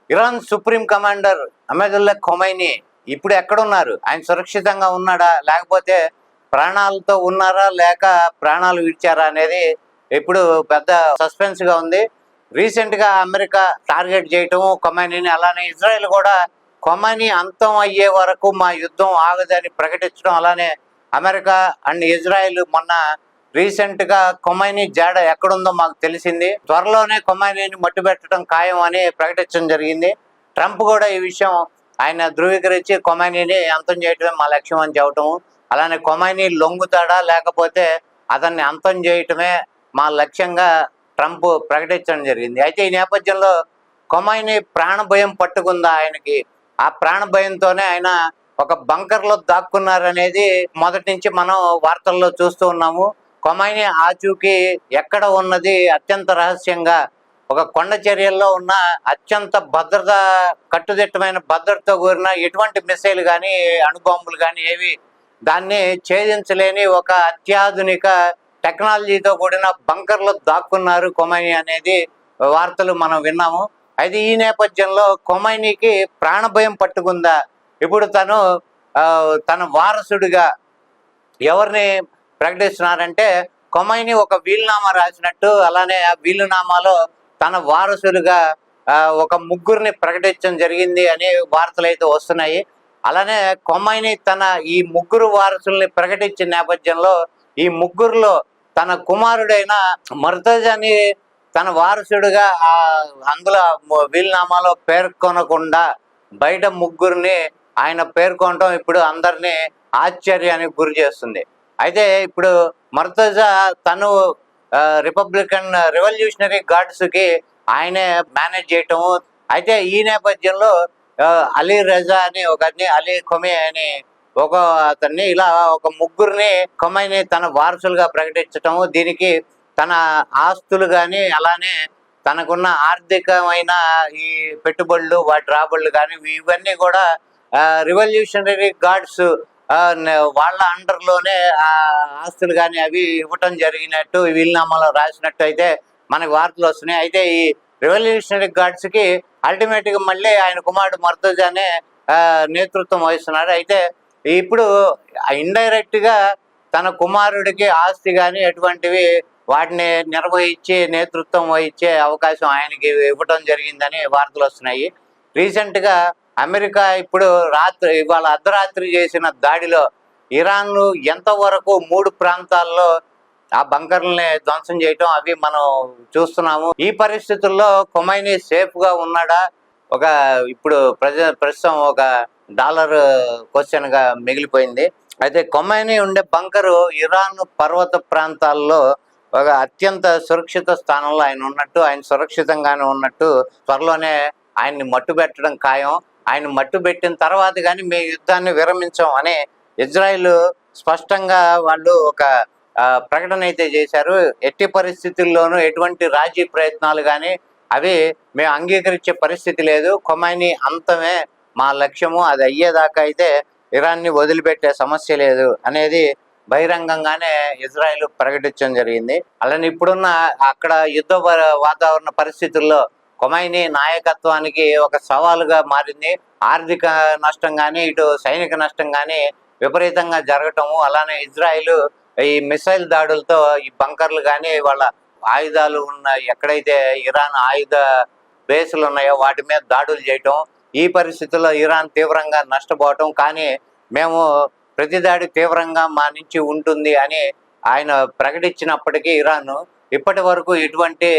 Iran supreme commander అమదుల్లా Khomeini ఇప్పుడు ఎక్కడున్నారు? ఆయన సురక్షితంగా ఉన్నాడా, లేకపోతే ప్రాణాలతో ఉన్నారా, లేక ప్రాణాలు విడిచారా అనేది ఇప్పుడు పెద్ద సస్పెన్స్ గా ఉంది. రీసెంట్ గా అమెరికా టార్గెట్ చేయటం ఖొమైనీని, అలానే ఇజ్రాయెల్ కూడా ఖొమైనీ అంతం అయ్యే వరకు మా యుద్ధం ఆగదని ప్రకటించడం, అలానే అమెరికా అండ్ ఇజ్రాయెల్ మొన్న రీసెంట్ గా ఖొమైనీ జాడ ఎక్కడుందో మాకు తెలిసింది, త్వరలోనే ఖొమైనీని మట్టుబెట్టడం ఖాయం అని ప్రకటించడం జరిగింది. ట్రంప్ కూడా ఈ విషయం ఆయన ధృవీకరించి ఖొమైనీని అంతం చేయటమే మా లక్ష్యం అని చెప్పటం, అలానే ఖొమైనీ లొంగుతాడా లేకపోతే అతన్ని అంతం చేయటమే మా లక్ష్యంగా ట్రంప్ ప్రకటించడం జరిగింది. అయితే ఈ నేపథ్యంలో ఖొమైనీ ప్రాణభయం పట్టుకుందా ఆయనకి, ఆ ప్రాణభయంతోనే ఆయన ఒక బంకర్లో దాక్కున్నారనేది మొదటి నుంచి మనం వార్తల్లో చూస్తూ ఉన్నాము. ఖొమైనీ ఆచూకీ ఎక్కడ ఉన్నది అత్యంత రహస్యంగా ఒక కొండ చర్యల్లో ఉన్న అత్యంత భద్రత, కట్టుదిట్టమైన భద్రతతో కూడిన ఎటువంటి మిసైల్ కానీ అణుబాంబులు కానీ ఏవి దాన్ని ఛేదించలేని ఒక అత్యాధునిక టెక్నాలజీతో కూడిన బంకర్లో దాక్కున్నారు ఖొమైనీ అనేది వార్తలు మనం విన్నాము. అయితే ఈ నేపథ్యంలో ఖొమైనీకి ప్రాణభయం పట్టుకుందా? ఇప్పుడు తను తన వారసుడిగా ఎవరిని ప్రకటిస్తున్నారంటే ఖొమైనీ ఒక వీలునామా రాసినట్టు, అలానే ఆ వీలునామాలో తన వారసులుగా ఒక ముగ్గురిని ప్రకటించడం జరిగింది అని వార్తలు అయితే వస్తున్నాయి. అలానే ఖొమైనీ తన ఈ ముగ్గురు వారసుల్ని ప్రకటించిన నేపథ్యంలో ఈ ముగ్గురులో తన కుమారుడైన మర్తజాని తన వారసుడిగా అందులో వీలునామాలో పేర్కొనకుండా బయట ముగ్గురిని ఆయన పేర్కొనడం ఇప్పుడు అందరినీ ఆశ్చర్యానికి గురి చేస్తుంది. అయితే ఇప్పుడు మర్తజా తను రిపబ్లికన్ రెవల్యూషనరీ గార్డ్స్కి ఆయనే మేనేజ్ చేయటము. అయితే ఈ నేపథ్యంలో అలీ రజా అని ఒకరిని, అలీ ఖొమే అని ఒక అతన్ని, ఇలా ఒక ముగ్గురిని ఖొమైనీ తన వారసులుగా ప్రకటించటము, దీనికి తన ఆస్తులు కానీ అలానే తనకున్న ఆర్థికమైన ఈ పెట్టుబడులు, వాటి రాబడులు కానీ ఇవన్నీ కూడా రివల్యూషనరీ గార్డ్స్ వాళ్ళ అండర్లోనే ఆస్తులు కానీ అవి ఇవ్వటం జరిగినట్టు వీలునామాలో రాసినట్టు అయితే మనకు వార్తలు వస్తున్నాయి. అయితే ఈ రెవల్యూషనరీ గార్డ్స్కి అల్టిమేట్గా మళ్ళీ ఆయన కుమారుడు మర్తజానే నేతృత్వం వహిస్తున్నారు. అయితే ఇప్పుడు ఇండైరెక్ట్గా తన కుమారుడికి ఆస్తి కానీ ఎటువంటివి వాటిని నిర్వహించి నేతృత్వం వహించే అవకాశం ఆయనకి ఇవ్వటం జరిగిందని వార్తలు వస్తున్నాయి. రీసెంట్గా అమెరికా ఇప్పుడు ఇవాళ అర్ధరాత్రి చేసిన దాడిలో ఇరాన్ ఎంతవరకు 3 ప్రాంతాల్లో ఆ బంకర్లని ధ్వంసం చేయటం అవి మనం చూస్తున్నాము. ఈ పరిస్థితుల్లో ఖొమైనీ సేఫ్గా ఉన్నాడా ఇప్పుడు ప్రస్తుతం ఒక డాలర్ క్వశ్చన్ గా మిగిలిపోయింది. అయితే ఖొమైనీ ఉండే బంకరు ఇరాన్ పర్వత ప్రాంతాల్లో ఒక అత్యంత సురక్షిత స్థానంలో ఆయన ఉన్నట్టు, ఆయన సురక్షితంగానే ఉన్నట్టు, త్వరలోనే ఆయన్ని మట్టుబెట్టడం ఖాయం. ఆయన మట్టుబెట్టిన తర్వాత కానీ మేము యుద్ధాన్ని విరమించాం అని ఇజ్రాయిల్ స్పష్టంగా వాళ్ళు ఒక ప్రకటన అయితే చేశారు. ఎట్టి పరిస్థితుల్లోనూ ఎటువంటి రాజీ ప్రయత్నాలు కానీ అవి మేము అంగీకరించే పరిస్థితి లేదు, ఖొమైనీ అంతమే మా లక్ష్యము, అది అయ్యేదాకా అయితే ఇరాన్ని వదిలిపెట్టే సమస్య లేదు అనేది బహిరంగంగానే ఇజ్రాయిల్ ప్రకటించడం జరిగింది. అలానే ఇప్పుడున్న అక్కడ యుద్ధ వాతావరణ పరిస్థితుల్లో ఖొమైనీ నాయకత్వానికి ఒక సవాలుగా మారింది. ఆర్థిక నష్టం కానీ ఇటు సైనిక నష్టం కానీ విపరీతంగా జరగటము, అలానే ఇజ్రాయిల్ ఈ మిసైల్ దాడులతో ఈ బంకర్లు కానీ వాళ్ళ ఆయుధాలు ఉన్న ఎక్కడైతే ఇరాన్ ఆయుధ బేసులు ఉన్నాయో వాటి మీద దాడులు చేయటం, ఈ పరిస్థితుల్లో ఇరాన్ తీవ్రంగా నష్టపోవటం, కానీ మేము ప్రతిదాడి తీవ్రంగా మా నుంచి ఉంటుంది అని ఆయన ప్రకటించినప్పటికీ ఇరాన్ ఇప్పటి వరకు ఎటువంటి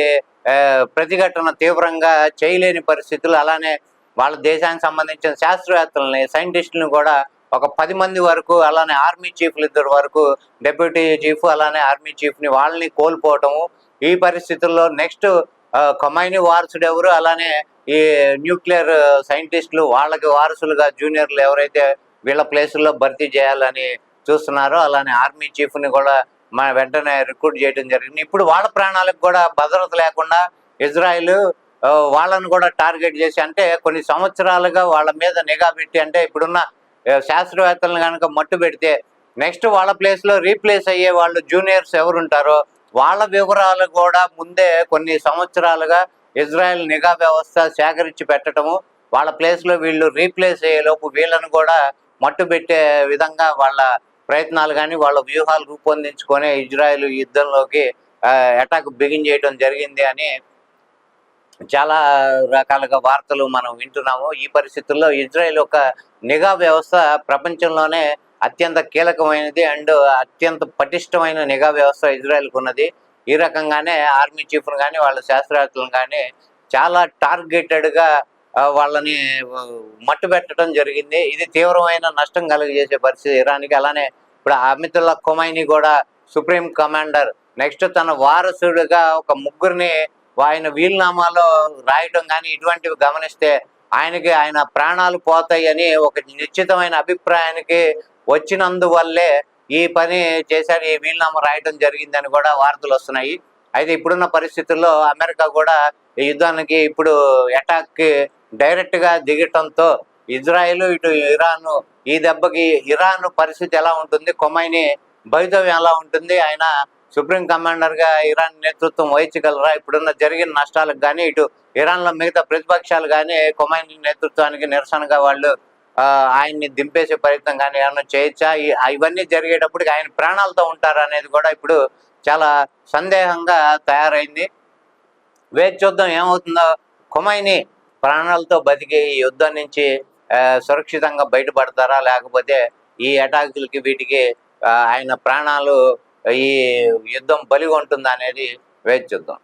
ప్రతిఘటన తీవ్రంగా చేయలేని పరిస్థితులు, అలానే వాళ్ళ దేశానికి సంబంధించిన శాస్త్రవేత్తలని, సైంటిస్టులను కూడా ఒక 10 మంది వరకు, అలానే ఆర్మీ చీఫ్లు 2 వరకు, డెప్యూటీ చీఫ్ అలానే ఆర్మీ చీఫ్ని వాళ్ళని కోల్పోవటము. ఈ పరిస్థితుల్లో నెక్స్ట్ ఖొమైనీ వారసుడు ఎవరు, అలానే ఈ న్యూక్లియర్ సైంటిస్టులు వాళ్ళకి వారసులుగా జూనియర్లు ఎవరైతే వీళ్ళ ప్లేసుల్లో భర్తీ చేయాలని చూస్తున్నారో, అలానే ఆర్మీ చీఫ్ని కూడా వెంటనే రిక్రూట్ చేయడం జరిగింది. ఇప్పుడు వాళ్ళ ప్రాణాలకు కూడా భద్రత లేకుండా ఇజ్రాయిల్ వాళ్ళను కూడా టార్గెట్ చేసి, అంటే కొన్ని సంవత్సరాలుగా వాళ్ళ మీద నిఘా పెట్టి, అంటే ఇప్పుడున్న శాస్త్రవేత్తలను కనుక మట్టు పెడితే నెక్స్ట్ వాళ్ళ ప్లేస్లో రీప్లేస్ అయ్యే వాళ్ళు జూనియర్స్ ఎవరు ఉంటారో వాళ్ళ వివరాలు కూడా ముందే కొన్ని సంవత్సరాలుగా ఇజ్రాయెల్ నిఘా వ్యవస్థ సేకరించి పెట్టడము, వాళ్ళ ప్లేస్లో వీళ్ళు రీప్లేస్ అయ్యేలోపు వీళ్ళను కూడా మట్టుబెట్టే విధంగా వాళ్ళ ప్రయత్నాలు కానీ వాళ్ళ వ్యూహాలు రూపొందించుకొని ఇజ్రాయెల్ యుద్ధంలోకి అటాక్ బిగిన్ చేయడం జరిగింది అని చాలా రకాలుగా వార్తలు మనం వింటున్నాము. ఈ పరిస్థితుల్లో ఇజ్రాయెల్ ఒక నిఘా వ్యవస్థ ప్రపంచంలోనే అత్యంత కీలకమైనది అండ్ అత్యంత పటిష్టమైన నిఘా వ్యవస్థ ఇజ్రాయెల్కి ఉన్నది. ఈ రకంగానే ఆర్మీ చీఫ్ను కానీ వాళ్ళ శాస్త్రవేత్తలను కానీ చాలా టార్గెటెడ్గా వాళ్ళని మట్టుబెట్టడం జరిగింది. ఇది తీవ్రమైన నష్టం కలుగజేసే పరిస్థితి ఇరాన్కి. అలానే ఇప్పుడు అమితుల్లా ఖొమైనీ కూడా సుప్రీం కమాండర్ నెక్స్ట్ తన వారసుడిగా ఒక ముగ్గురిని ఆయన వీలునామాలో రాయటం కానీ ఇటువంటివి గమనిస్తే ఆయన ప్రాణాలు పోతాయని ఒక నిశ్చితమైన అభిప్రాయానికి వచ్చినందువల్లే ఈ పని చేశాడు, ఈ వీలునామా రాయటం జరిగిందని కూడా వార్తలు వస్తున్నాయి. అయితే ఇప్పుడున్న పరిస్థితుల్లో అమెరికా కూడా ఈ యుద్ధానికి ఇప్పుడు అటాక్కి డైరెక్ట్గా దిగటంతో ఇజ్రాయెల్ ఇటు ఇరాన్, ఈ దెబ్బకి ఇరాన్ పరిస్థితి ఎలా ఉంటుంది, ఖొమైనీ భవితవ్యం ఎలా ఉంటుంది, ఆయన సుప్రీం కమాండర్గా ఇరాన్ నేతృత్వం వహించగలరా, ఇప్పుడున్న జరిగిన నష్టాలకు కానీ ఇటు ఇరాన్లో మిగతా ప్రతిపక్షాలు కానీ ఖొమైనీ నేతృత్వానికి నిరసనగా వాళ్ళు ఆయన్ని దింపేసే ప్రయత్నం కానీ ఏమన్నా చేయొచ్చా, ఇవన్నీ జరిగేటప్పటికి ఆయన ప్రాణాలతో ఉంటారా అనేది కూడా ఇప్పుడు చాలా సందేహంగా తయారైంది. వేచి చూద్దాం ఏమవుతుందో. ఖొమైనీ ప్రాణాలతో బతికి ఈ యుద్ధం నుంచి సురక్షితంగా బయటపడతారా, లేకపోతే ఈ అటాకులకి వీటికి ఆయన ప్రాణాలు ఈ యుద్ధం బలిగొంటుందా అనేది వేచి చూద్దాం.